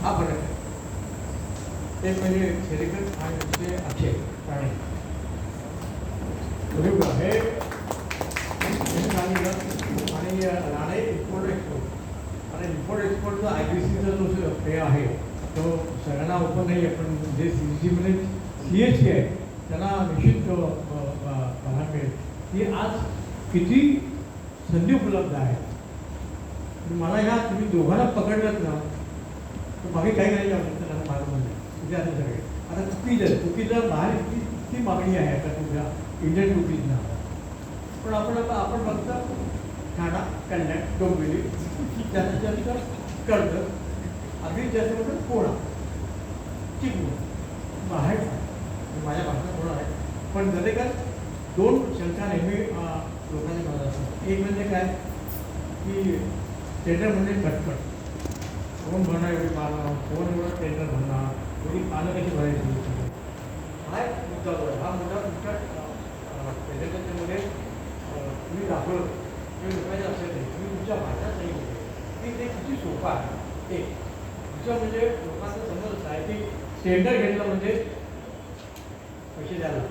हा फरक आहे. ते म्हणजे शेरेकर आणि दुसरे अक्षय राणे बरोबर हे सांगितलं. आणि राणे इम्पोर्ट एक्सपोर्ट आणि इम्पोर्ट एक्सपोर्टचा आय बी सीचा जो पे आहे तो सगळ्यांना ओपन नाही आहे, पण जे सी सी म्हणजे सी एच सी आहे त्यांना निश्चित पाहायला मिळेल की आज किती संधी उपलब्ध आहे. मला ह्या तुम्ही दोघांना पकडलं ना तर बाकी काही नाही आवश्यकता नाही माझ्यामध्ये तिथे आता सगळे आता कुकीजला बाहेर किती मागणी आहे आता तुमच्या इंडियन कुकीजना. पण आपण फक्त ठाणा कल्याण डोंबिवली जास्तीत जास्त कर्जत अगदी जास्त म्हणजे कोणा चिपळूण बाहेर माझ्या भाषेत कोणा आहे. पण जरी काय दोन शंका नेहमी लोकांनी म्हणत असतात. एक म्हणजे काय की टेंडर म्हणजे कटकट कोण भरणार एवढी पानं, कोण एवढं टेंडर भरणार, एवढी पानं कशी भरायची. हा एक मुद्दा जो आहे हा मुद्दा तुमच्या त्याच्यामध्ये तुम्ही दाखवलं किंवा लोकांचे असेल नाही तुम्ही तुमच्या भाषेत सांगितलं की ते किती सोपं आहे. एक दुसरं म्हणजे लोकांचा समज असा आहे की टेंडर घेतलं म्हणजे पैसे द्यायला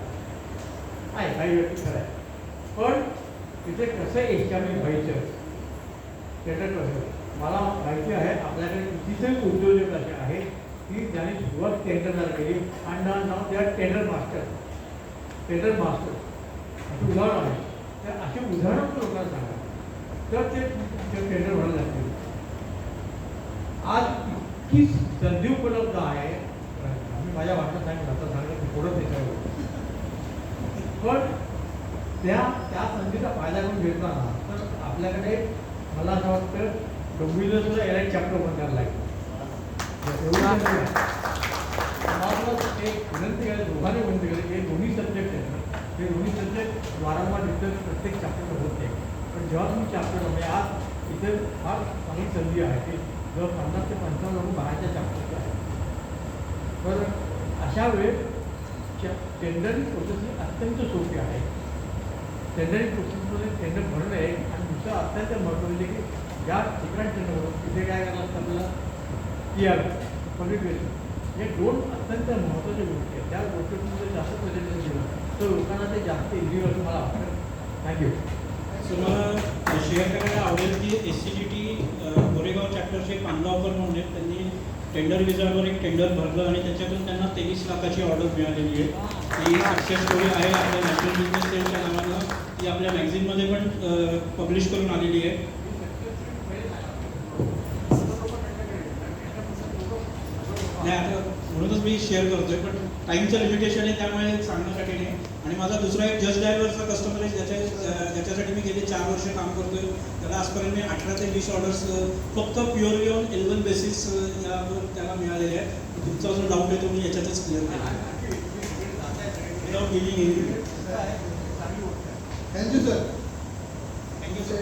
आहे काही व्यक्ती खरं आहे. पण तिथे कसं एस्टॅब्लिश व्हायचं टेंडर कसं मला माहिती आहे. आपल्याकडे कितीतरी उद्योजक असे आहेत की ज्यांनी सुरुवात टेंडरला केली आणि नाव त्या टेंडर मास्टर असं उदाहरण आहे. तर अशी उदाहरणं लोकांना सांगा तर ते टेंडर भरायला लागतील. आज इतकी संधी उपलब्ध आहे. आम्ही माझ्या भाषेत सांगितलं आता सांगितलं थोडं त्याच्यावर पण त्या संधीचा फायदा करून घेतला तर आपल्याकडे मला असं वाटतं डोंबिवलीला सुद्धा एल चॅप्टर ओपन करायला लागेल. एक विनंती केली दोघांनी विनंती केली हे दोन्ही सब्जेक्ट आहेत ना हे दोन्ही सब्जेक्ट वारंवार डिस्कस प्रत्येक चॅप्टर होत नाही. पण जेव्हा तुम्ही चॅप्टर म्हणजे आज इथे फार चांगली संधी आहे की जवळ 50 ते 55 लोक बाहेरच्या चॅप्टरचे आहेत. तर अशा वेळेस टेंडरिंग प्रोसेस ही अत्यंत सोपी आहे. टेंडरिंग प्रोसेसमध्ये टेंडर भरणं आहे आणि दुसरं अत्यंत महत्त्वाचं म्हणजे की ज्या ठिकाणी टेंडर भरतो तिथे काय करायला लागतं आपल्याला PR पब्लिकेशन हे दोन अत्यंत महत्त्वाच्या गोष्टी आहेत. त्या गोष्टींमध्ये जास्त प्रेझेंटेशन दिलं तर लोकांना ते जास्त इझी असं मला वाटतं. थँक्यू. सो मला शेअर करायला आवडेल की SCGT गोरेगाव चॅप्टरचे पांडवापर म्हणून त्यांनी टेंडर विजावर एक टेंडर भरलं आणि त्याच्यातून त्यांना 23 लाखाची ऑर्डर मिळालेली आहे. ही सक्सेस स्टोरी आहे आपल्या नॅशनल बिझनेस सेलच्या नावानं. ती आपल्या मॅगझिनमध्ये पण पब्लिश करून आलेली आहे. नाही आता म्हणूनच मी शेअर करतोय पण टाईमचं लिमिटेशन आहे त्यामुळे सांगण्यासाठी नाही. आणि माझा दुसरा एक जज ड्रायव्हरचा कस्टमर आहे ज्याच्यासाठी मी गेले 4 वर्ष काम करतोय. त्याला आजपर्यंत मी 18 ते 20 ऑर्डर्स फक्त प्युअरली ऑन L1 बेसिस यावर त्याला मिळालेले आहेत. तुमचा जो डाऊट आहे तो मी याच्यातच क्लिअर केला. Without giving any. Thank you sir. Thank you sir.